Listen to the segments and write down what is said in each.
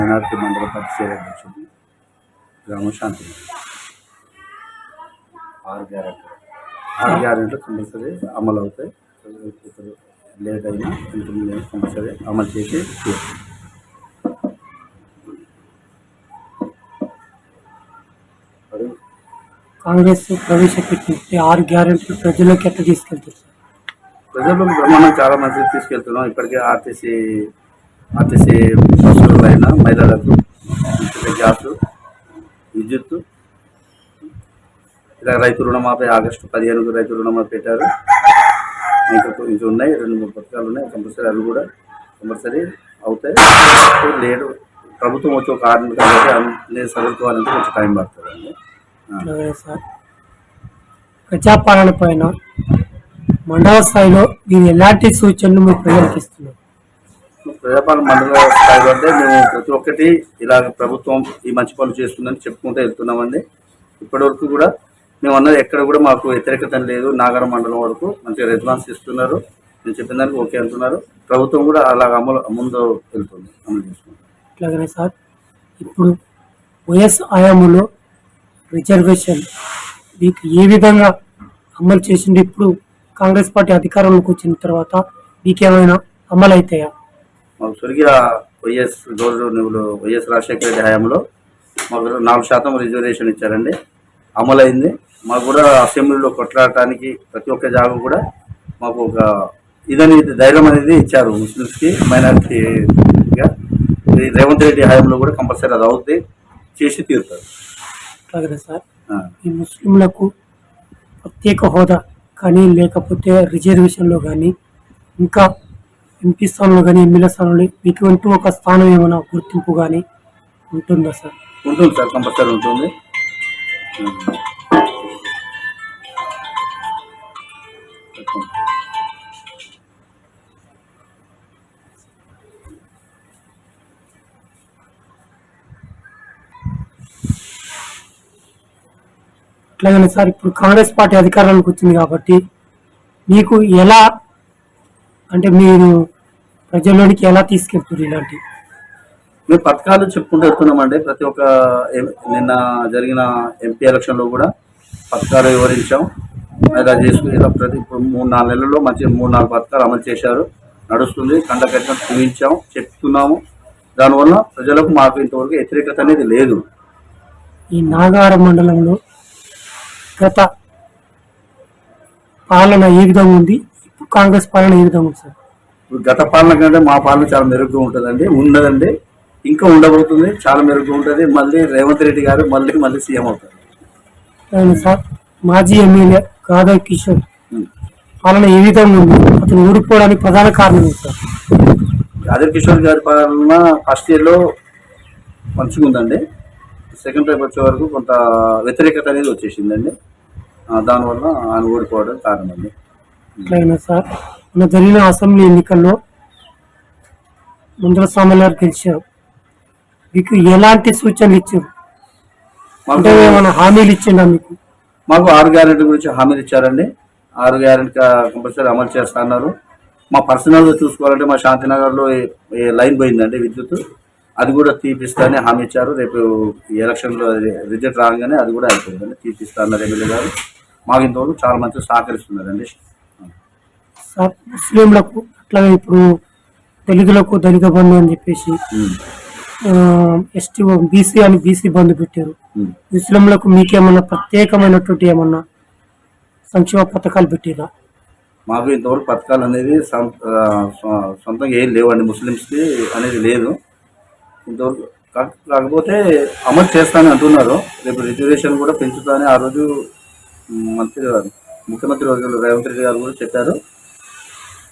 Minority మండల పరిచయ అధ్యక్షుడు గ్రామ శాంతి. 6 గ్యారెంట్లు కంపల్సరీ అమలు అవుతాయి. లేట్ అయినా కంపల్సరీ అమలు చేసి కాంగ్రెస్ ప్రవేశపెట్టిన 6 గ్యారెంట్లు ప్రజల్లోకి ఎట్లా తీసుకెళ్తారు? ప్రజల్లోకి బ్రహ్మాండం చాలా మంచిగా తీసుకెళ్తున్నాం. ఇప్పటికే ఆర్టీసీ బస్సులైనా మహిళలకు గ్యాస్, విద్యుత్తు, ఇలా రైతు రుణమాఫీ ఆగస్టు 15 రైతు రుణమాఫీ పెట్టారు. ఇంకా ఉన్నాయి, 2-3 పథకాలు ఉన్నాయి. కంపల్సరీ అవి కూడా కంపల్సరీ అవుతాయి. లేడు ప్రభుత్వం వచ్చి ఒక 6 నెలలు కాబట్టి అన్ని సదుపాయాలంటే కొంచెం టైం పడుతుందండి. సార్, ప్రజాపాలన పైన మండల స్థాయిలో మీరు ఎలాంటి సూచనలు మీరు ప్రజలకు ఇస్తున్నారు? ప్రజాపాలన మండల స్థాయిలో అంటే మేము ప్రతి ఒక్కటి ఇలాగ ప్రభుత్వం ఈ మంచి పనులు చేస్తుందని చెప్పుకుంటూ వెళ్తున్నామండి. ఇప్పటి వరకు కూడా మేము అన్నది ఎక్కడ కూడా మాకు వ్యతిరేకత లేదు. నాగరం మండలం వరకు మంచిగా రెస్పాన్స్ ఇస్తున్నారు. నేను చెప్పిన దానికి ఓకే అంటున్నారు. ప్రభుత్వం కూడా అలాగ ముందు వెళ్తుంది, అమలు చేస్తుంది. అట్లాగనే సార్, ఇప్పుడు వైఎస్ హయాంలో రిజర్వేషన్ మీకు ఏ విధంగా అమలు చేసింది? ఇప్పుడు కాంగ్రెస్ పార్టీ అధికారంలోకి వచ్చిన తర్వాత మీకేమైనా అమలు అవుతాయా? మాకు స్వర్గీయ వైఎస్ రాజశేఖర రెడ్డి హయాంలో మాకు 4% రిజర్వేషన్ ఇచ్చారండి. అమలైంది. మాకు కూడా అసెంబ్లీలో కొట్లాడటానికి ప్రతి ఒక్క జాగ కూడా మాకు ఒక ధైర్యం అనేది ఇచ్చారు ముస్లిమ్స్కి, మైనారిటీగా. రేవంత్ రెడ్డి హయాంలో కూడా కంపల్సరీ అది అవుతుంది, చేసి తీరుతారు. అలాగే సార్, ఈ ముస్లింలకు ప్రత్యేక హోదా కానీ లేకపోతే రిజర్వేషన్లో కానీ ఇంకా ఎంపీ స్థానంలో కానీ ఎమ్మెల్యే స్థానంలో మీకు అంటూ ఒక స్థానం ఏమైనా గుర్తింపు కానీ ఉంటుందా సార్? ఉంటుంది సార్, కంపల్సరీ ఉంటుంది. అట్లాగనే సార్, ఇప్పుడు కాంగ్రెస్ పార్టీ అధికారంలోకి వచ్చింది కాబట్టి మీకు ఎలా అంటే మీరు ప్రజల్లోనికి ఎలా తీసుకెళ్తారు? ఇలాంటి మేము పథకాలు చెప్పుకుంటూ వెళ్తున్నామండి. ప్రతి ఒక్క నిన్న జరిగిన ఎంపీ ఎలక్షన్లో కూడా పథకాలు వివరించాం. ఇలా చేసుకుని ఇలా ప్రతి 3-4 నెలల్లో మంచి 3-4 పథకాలు అమలు చేశారు. నడుస్తుంది, కండకట్టిన చూపించాం, చెప్తున్నాము. దానివల్ల ప్రజలకు మాకు ఇంతవరకు వ్యతిరేకత అనేది లేదు. ఈ నాగారం మండలంలో గత పాలన ఏ విధంగా ఉంది, ఇప్పుడు కాంగ్రెస్ పాలన ఏ విధంగా ఉంది సార్? గత పాలన కంటే మా పాలన చాలా మెరుగ్గా ఉంటుందండి, ఉన్నదండి, ఇంకా ఉండబోతుంది, చాలా మెరుగ్గా ఉంటుంది. మళ్ళీ రేవంత్ రెడ్డి గారు మళ్ళీ సీఎం అవుతారు. సార్, మాజీ ఎమ్మెల్యే గాదవ్ కిషోర్ పాలన ఏ విధంగా ఉంది? అతను ఓడిపోవడానికి ప్రధాన కారణం సార్? గాదవ్ కిషోర్ గారి పాలన ఫస్ట్ ఇయర్లో మంచిగా ఉందండి. సెకండ్ టైం వచ్చే వరకు కొంత వ్యతిరేకత అనేది వచ్చేసిందండి. దానివల్ల ఆయన ఓడిపోవడం కారణం అండి. అట్లయినా సార్, మన జరిగిన అసెంబ్లీ ఎన్నికల్లో ముందర స్వామివారు గెలిచారు. మీకు ఎలాంటి సూచనలు ఇచ్చారు? అంటే ఏమైనా హామీలు ఇచ్చిందా మీకు? మాకు 6 గ్యారెంటీ గురించి హామీలు ఇచ్చారండి. 6 గ్యారెంటీ కంపల్సరీ అమలు చేస్తా అన్నారు. మా పర్సనల్గా చూసుకోవాలంటే మా శాంతినగర్లో లైన్ పోయిందండి విద్యుత్, అది కూడా తీపిస్తానని హామీ ఇచ్చారు. రేపు ఈ ఎలక్షన్లో రిజల్ట్ రాగానే అది కూడా అయిపోయిందండి, తీపిస్తా అన్నారు ఎమ్మెల్యే గారు. మాకు ఇంతవరకు చాలా మంచిగా సహకరిస్తున్నారండి. సార్, ముస్లింలకు అట్లాగే ఇప్పుడు దళితులకు దళిత బంధు అని చెప్పేసి ఎస్టీ బీసీ బంధు పెట్టారు. ముస్లింలకు మీకేమన్నా ప్రత్యేకమైనటువంటి ఏమన్నా సంక్షేమ పథకాలు పెట్టారా? మాకు ఇంతవరకు పథకాలు అనేది సొంతంగా ఏం లేవండి, ముస్లిమ్స్కి అనేది లేదు ఇంతవరకు. కాకపోతే అమలు చేస్తానని అంటున్నారు. రేపు రిజర్వేషన్ కూడా పెంచుతానని ఆ రోజు ముఖ్యమంత్రి రోజులు రేవంత్ రెడ్డి గారు కూడా చెప్పారు.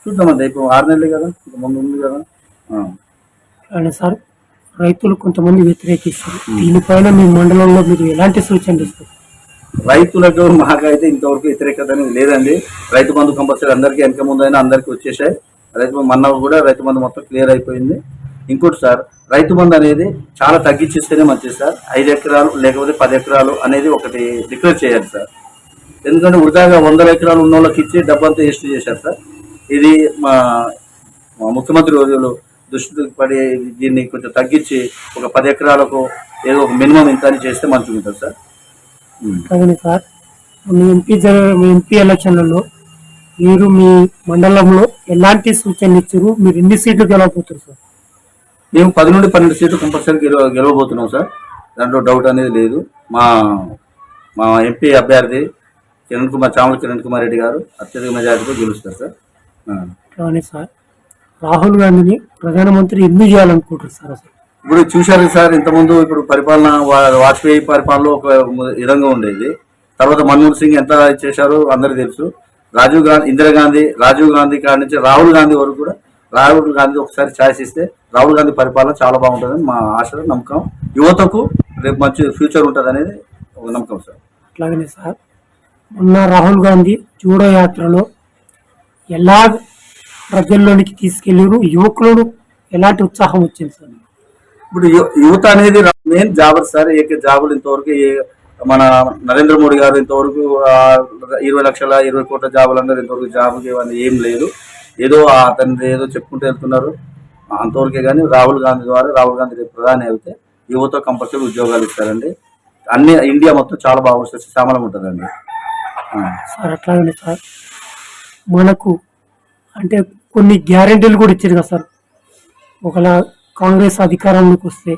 చూద్దామండి, ఇప్పుడు 6 నెలలే కదా, ముందు ఉంది కదా. కానీ సార్, రైతులు కొంతమంది వ్యతిరేకిస్తారు. దీనిపైన మీ మండలంలో మీరు ఎలాంటి సూచనలు ఇస్తారు? రైతులకు మాకైతే ఇంతవరకు వ్యతిరేకత అనేది లేదండి. రైతు బంధు కంపల్సరీ అందరికీ వెనక ముందైనా అందరికీ వచ్చేసాయి. రైతు కూడా రైతు బంధు మొత్తం క్లియర్ అయిపోయింది. ఇంకోటి సార్, రైతు బంధు అనేది చాలా తగ్గించిస్తేనే మంచిది సార్. 5 ఎకరాలు లేకపోతే 10 ఎకరాలు అనేది ఒకటి డిక్లేర్ చేయాలి సార్. ఎందుకంటే వృధాగా 100 ఎకరాలు ఉన్న వాళ్ళకి ఇచ్చి డబ్బంతా వేస్ట్ చేశారు సార్. ఇది మా ముఖ్యమంత్రి రోజులు దృష్టి పడి దీన్ని కొంచెం తగ్గించి ఒక 10 ఎకరాలకు ఏదో ఒక మినిమం ఇంత అని చేస్తే మంచిగా ఉంటుంది సార్. అవును సార్. మీ ఎంపీ ఎలక్షన్లలో మీరు మీ మండలంలో ఎలాంటి సూచనలు ఇచ్చారు? మీరు ఎన్ని సీట్లు గెలవబోతున్నారు సార్? మేము 10 నుండి 12 సీట్లు కంపల్సరీ గెలవబోతున్నాం సార్. దాంట్లో డౌట్ అనేది లేదు. మా మా ఎంపీ అభ్యర్థి చామల కిరణ్ కుమార్ రెడ్డి గారు అత్యధిక మెజారిటీతో గెలుస్తారు సార్. కానీ సార్, రాహుల్ గాంధీని ప్రధానమంత్రి ఎందుకు చేయాలనుకుంటారు సార్ అసలు? ఇప్పుడు చూశారు సార్, ఇంతకుముందు ఇప్పుడు పరిపాలన వాజ్పేయి పరిపాలనలో ఒక విధంగా ఉండేది. తర్వాత మన్మోహన్ సింగ్ ఎంత చేశారో అందరికీ తెలుసు. రాజీవ్ గాంధీ కాడి నుంచి రాహుల్ గాంధీ వరకు కూడా, రాహుల్ గాంధీ ఒకసారి ఛాయిస్ ఇస్తే రాహుల్ గాంధీ పరిపాలన చాలా బాగుంటుందని మా ఆశ, నమ్మకం. యువతకు రేపు మంచి ఫ్యూచర్ ఉంటుంది అనేది ఒక నమ్మకం సార్. అట్లాగనే సార్, మొన్న రాహుల్ గాంధీ జూడో యాత్రలో ఎలా ప్రజల్లోనికి తీసుకెళ్ళారు? యువకులను ఎలాంటి ఉత్సాహం వచ్చింది సార్? ఇప్పుడు యువత అనేది మెయిన్ జాబర్ సార్. జాబులు ఇంతవరకు మన నరేంద్ర మోడీ గారు ఇంతవరకు 20 లక్షల 20 కోట్ల జాబులు అన్నారు. ఇంతవరకు జాబుకి ఏం లేదు. ఏదో అతని ఏదో చెప్పుకుంటూ వెళ్తున్నారు అంతవరకే. కానీ రాహుల్ గాంధీ రేపు ప్రధాని అయితే యువత కంపల్సరీ ఉద్యోగాలు ఇస్తారండి. ఇండియా మొత్తం చాలా బాగా శ్యామలం ఉంటుందండి సార్. అట్లాగనే సార్, మనకు అంటే కొన్ని గ్యారెంటీలు కూడా ఇచ్చారు కదా సార్. ఒకలా కాంగ్రెస్ అధికారంలోకి వస్తే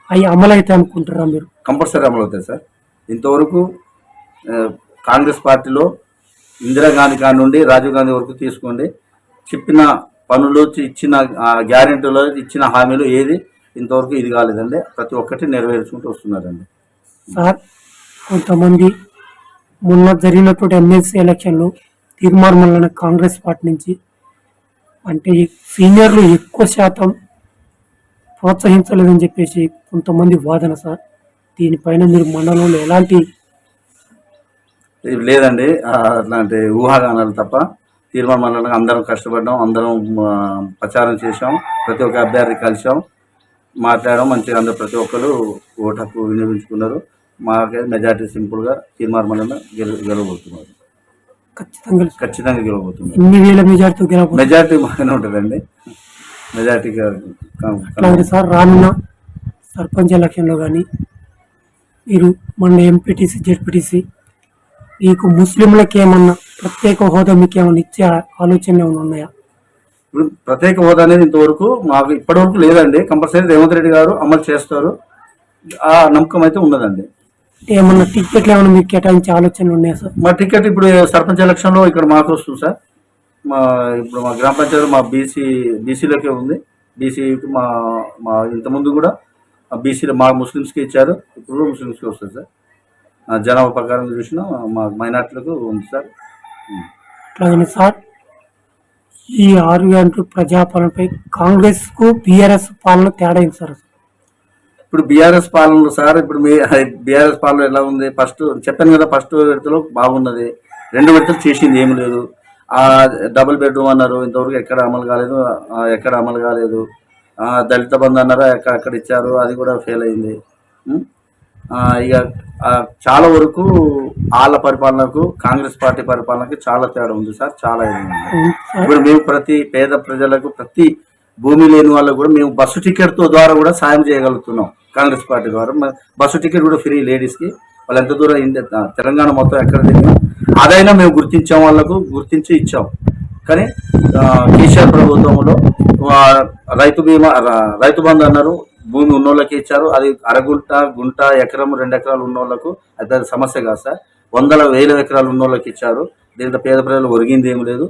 అవి అమలు అయితే అనుకుంటారా మీరు? కంపల్సరీ అమలు అవుతాయి సార్. ఇంతవరకు కాంగ్రెస్ పార్టీలో ఇందిరాగాంధీ కాడి నుండి రాజీవ్ గాంధీ వరకు తీసుకోండి, చెప్పిన పనులు, ఇచ్చిన గ్యారెంటీలో ఇచ్చిన హామీలు ఏది ఇంతవరకు ఇది కాలేదండి. ప్రతి ఒక్కటి నెరవేర్చుకుంటూ వస్తున్నారండి సార్. కొంతమంది మొన్న జరిగినటువంటి ఎమ్మెల్సీ ఎలక్షన్లో తీర్మానం కాంగ్రెస్ పార్టీ నుంచి అంటే సీనియర్లు ఎక్కువ శాతం ప్రోత్సహించలేదని చెప్పేసి కొంతమంది వాదన సార్. దీనిపైన మీరు మండలంలో ఎలాంటి లేదండి, అట్లాంటి ఊహాగానాలు తప్ప. తీర్మానం మండలంలో అందరం కష్టపడ్డాం, అందరం ప్రచారం చేసాం, ప్రతి ఒక్క అభ్యర్థి కలిసాం, మాట్లాడడం మంచిగా. అందరూ ప్రతి ఒక్కరు ఓటు హక్కు వినియోగించుకున్నారు. మాకైతే మెజార్టీ సింపుల్గా తీర్మానం మండలం గెలవబోతున్నారు. ఖచ్చితంగా గెలవబోతున్నారు. మెజార్టీ బాగానే ఉంటుందండి. మెజార్టీ సార్, రానున్న సర్పంచ్ ఎలక్షన్లో కానీ మీరు మన ఎంపీటీసీ జెడ్పీటీసీ మీకు ముస్లింలకు ఏమన్నా ప్రత్యేక హోదా మీకు ఏమన్నా ఇచ్చే ఆలోచనలు ఏమైనా ఉన్నాయా? ఇప్పుడు ప్రత్యేక హోదా అనేది ఇంతవరకు మాకు ఇప్పటివరకు లేదండి. కంపల్సరీ రేవంత్ రెడ్డి గారు అమలు చేస్తారు, ఆ నమ్మకం అయితే ఉన్నదండి. ఏమన్నా టికెట్లు ఏమైనా మీకు కేటాయించే ఆలోచనలు ఉన్నాయా సార్? మా టికెట్ ఇప్పుడు సర్పంచ్ ఎలక్షన్లో ఇక్కడ మాకు వస్తుంది సార్. ఇప్పుడు మా గ్రామ పంచాయతీ మా బీసీలకే ఉంది. బీసీకి మా ఇంతకుముందు కూడా బీసీలో మా ముస్లిమ్స్కి ఇచ్చారు, ఇప్పుడు ముస్లిమ్స్కి వస్తుంది సార్. జనాభా ప్రకారం చూసినా మా మైనార్టీలకు ఉంది సార్. అట్లాగనే సార్, ఈ 6 గంటల ప్రజాపాలనపై కాంగ్రెస్ కు బీఆర్ఎస్ పాలన తేడా ఏంటి సార్? ఇప్పుడు బీఆర్ఎస్ పాలనలో సార్, ఇప్పుడు బీఆర్ఎస్ పాలన ఎలా ఉంది? ఫస్ట్ చెప్పాను కదా, ఫస్ట్ విడతలో బాగున్నది, 2 విడతలు చేసింది ఏమి లేదు. డబుల్ బెడ్రూమ్ అన్నారు, ఇంతవరకు ఎక్కడ అమలు కాలేదు. దళిత బంధు అన్నారా, ఎక్కడ ఇచ్చారు, అది కూడా ఫెయిల్ అయింది. ఇక చాలా వరకు వాళ్ళ పరిపాలనకు కాంగ్రెస్ పార్టీ పరిపాలనకి చాలా తేడా ఉంది సార్. చాలా ఇప్పుడు మేము ప్రతి పేద ప్రజలకు, ప్రతి భూమి లేని వాళ్ళకు కూడా మేము బస్సు టికెట్ ద్వారా కూడా సాయం చేయగలుగుతున్నాం కాంగ్రెస్ పార్టీ ద్వారా. బస్సు టికెట్ కూడా ఫ్రీ లేడీస్కి. వాళ్ళు ఎంత దూరం తెలంగాణ మొత్తం ఎక్కడ తిరిగినా అదైనా మేము గుర్తించి ఇచ్చాం. కానీ కేసీఆర్ ప్రభుత్వంలో రైతు బంధు అన్నారు, భూమి ఉన్నోళ్ళకి ఇచ్చారు. అది గుంట ఎకరం 2 ఎకరాలు ఉన్నోళ్లకు అది సమస్య కాదు సార్. 100,000 ఎకరాలు ఉన్నోళ్ళకి ఇచ్చారు. దీంట్లో పేద ప్రజలు ఒరిగింది ఏమి లేదు.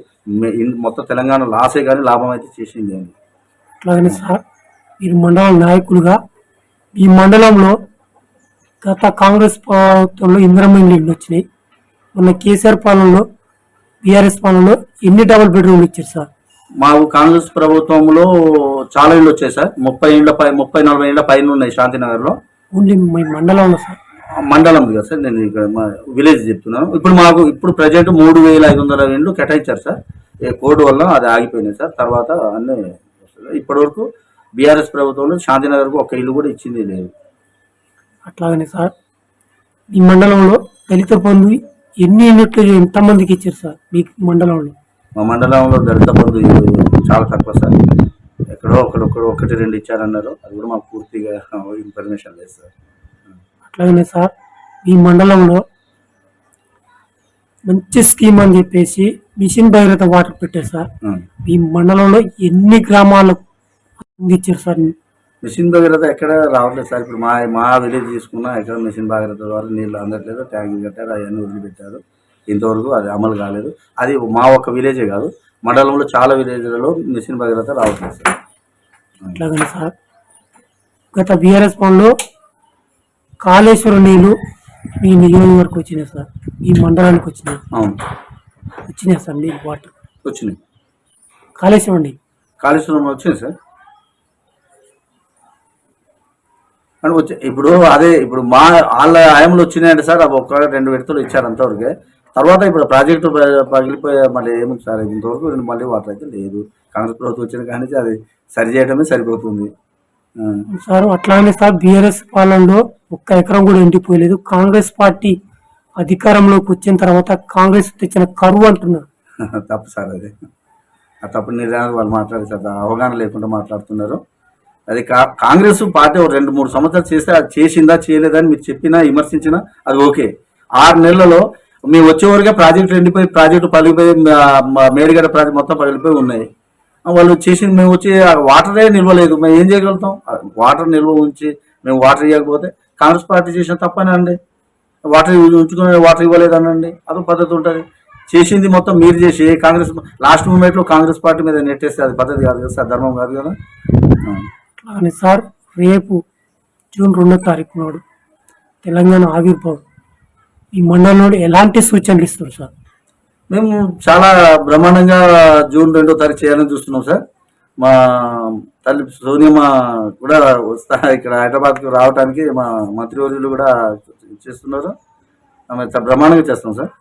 మొత్తం తెలంగాణ లాసే కానీ లాభం అయితే చేసింది ఏమి. అట్లాగనే సార్, మీరు మండల నాయకులుగా ఈ మండలంలో గత కాంగ్రెస్ ప్రభుత్వంలో ఇందిరమ్మ ఇళ్ళు వచ్చినాయి. మొన్న కేసీఆర్ పాలనలో, బీఆర్ఎస్ పాలనలో ఎన్ని డబుల్ బెడ్రూమ్లు ఇచ్చారు సార్? మాకు కాంగ్రెస్ ప్రభుత్వంలో చాలా ఇళ్ళు వచ్చాయి సార్. 30-40 ఇళ్ళ పైన ఉన్నాయి శాంతినగర్లో. ఓన్లీ మీ మండలంలో సార్? మండలం కదా సార్, నేను ఇక్కడ మా విలేజ్ చెప్తున్నాను. ఇప్పుడు ప్రజెంట్ 3,500 ఇళ్ళు కేటాయించారు సార్. కోడ్ వల్ల అది ఆగిపోయినాయి సార్. తర్వాత అన్నీ ఇప్పటి వరకు బీఆర్ఎస్ ప్రభుత్వంలో శాంతినగర్కు 1 ఇల్లు కూడా ఇచ్చింది లేదు. అట్లాగనే సార్, ఈ మండలంలో దళిత బంధు ఎన్ని యూనిట్లు ఎంతమందికి ఇచ్చారు సార్ మీకు మండలంలో? మా మండలంలో దళిత బంధు చాలా తక్కువ సార్. ఎక్కడో ఒకడొక్కడు ఒకటి రెండు ఇచ్చారన్నారు, అది కూడా మాకు పూర్తిగా ఇన్ఫర్మేషన్ లేదు సార్. అట్లాగనే సార్ ఈ మండలంలో మంచి స్కీమ్ అని చెప్పేసి మిషన్ భగీరథ వాటర్ పెట్టారు సార్. ఈ మండలంలో ఎన్ని గ్రామాలకు అందించారు సార్? మిషన్ భగీరథ ఎక్కడ రావట్లేదు సార్. ఇప్పుడు మా విలేజ్ తీసుకున్నా ఎక్కడ మిషన్ భగీరథ ద్వారా నీళ్ళు అందట్లేదు. ట్యాంకులు కట్టారు, అవన్నీ వదిలిపెట్టారు. ఇంతవరకు అది అమలు కాలేదు. అది మా ఒక్క విలేజే కాదు, మండలంలో చాలా విలేజ్లలో మిషన్ భగీరథ రావట్లేదు సార్. అట్లాగనే సార్ గత బీఆర్ఎస్ పనులు కాళేశ్వరం నీళ్ళు మీ నియోజకవర్గం వచ్చినాయి సార్, ఈ మండలానికి వచ్చినాయి. అవును, వచ్చినాయి సార్ నీళ్ళు వాటర్ వచ్చినాయి. కాళేశ్వరం నీళ్ళు కాళేశ్వరం వచ్చింది సార్. అని వచ్చి ఇప్పుడు అదే ఇప్పుడు వాళ్ళ ఆయంలో వచ్చినాయంటే సార్, అవి ఒక్క 2 విడతలు ఇచ్చారు అంతవరకే. తర్వాత ఇప్పుడు ప్రాజెక్టు పగిలిపోయే మళ్ళీ ఏముంది సార్, ఇంతవరకు మళ్ళీ వాటర్ అయితే లేదు. కాంగ్రెస్ ప్రభుత్వం వచ్చిన కానీ అది సరి చేయడమే సరిపోతుంది సార్. అట్లానే సార్ బీఆర్ఎస్ పాలనలో 1 ఎకరం కూడా ఎండిపోయలేదు. కాంగ్రెస్ పార్టీ అధికారంలోకి వచ్చిన తర్వాత కాంగ్రెస్ తెచ్చిన కరువు అంటున్నారు. తప్పు సార్, అది ఆ తప్పు నిర్ణయాలు వాళ్ళు మాట్లాడేసారు, అవగాహన లేకుండా మాట్లాడుతున్నారు. అది కాంగ్రెస్ పార్టీ 2-3 సంవత్సరాలు చేస్తే అది చేసిందా చేయలేదని మీరు చెప్పినా విమర్శించినా అది ఓకే. 6 నెలలలో మేము వచ్చేవరకే ప్రాజెక్టు ఎండిపోయి, ప్రాజెక్టు పగిలిపోయి, మేడిగడ్డ ప్రాజెక్ట్ మొత్తం పగిలిపోయి ఉన్నాయి. వాళ్ళు చేసింది మేము వచ్చి వాటరే నిల్వలేదు, మేము ఏం చేయగలుగుతాం? వాటర్ నిల్వ ఉంచి మేము వాటర్ ఇవ్వకపోతే కాంగ్రెస్ పార్టీ చేసిన తప్పనే అండి. వాటర్ ఉంచుకునే వాటర్ ఇవ్వలేదనండి, అదో పద్ధతి ఉంటుంది. చేసింది మొత్తం మీరు చేసి కాంగ్రెస్ లాస్ట్ మూమెంట్లో కాంగ్రెస్ పార్టీ మీద నెట్టేస్తే అది పద్ధతి కాదు కదా సార్, ధర్మం కాదు కదా. కానీ సార్ రేపు జూన్ 2వ తారీఖు నాడు తెలంగాణ ఆవిర్భావం, ఈ మండలంలో ఎలాంటి సూచనలు ఇస్తారు సార్? మేము చాలా బ్రహ్మాండంగా జూన్ 2వ తారీఖు చేయాలని చూస్తున్నాం సార్. మా తల్లి సోనియమ్మ కూడా ఇక్కడ హైదరాబాద్కి రావడానికి మా మంత్రివర్యులు కూడా చేస్తున్నారు. బ్రహ్మాండంగా చేస్తున్నాం సార్.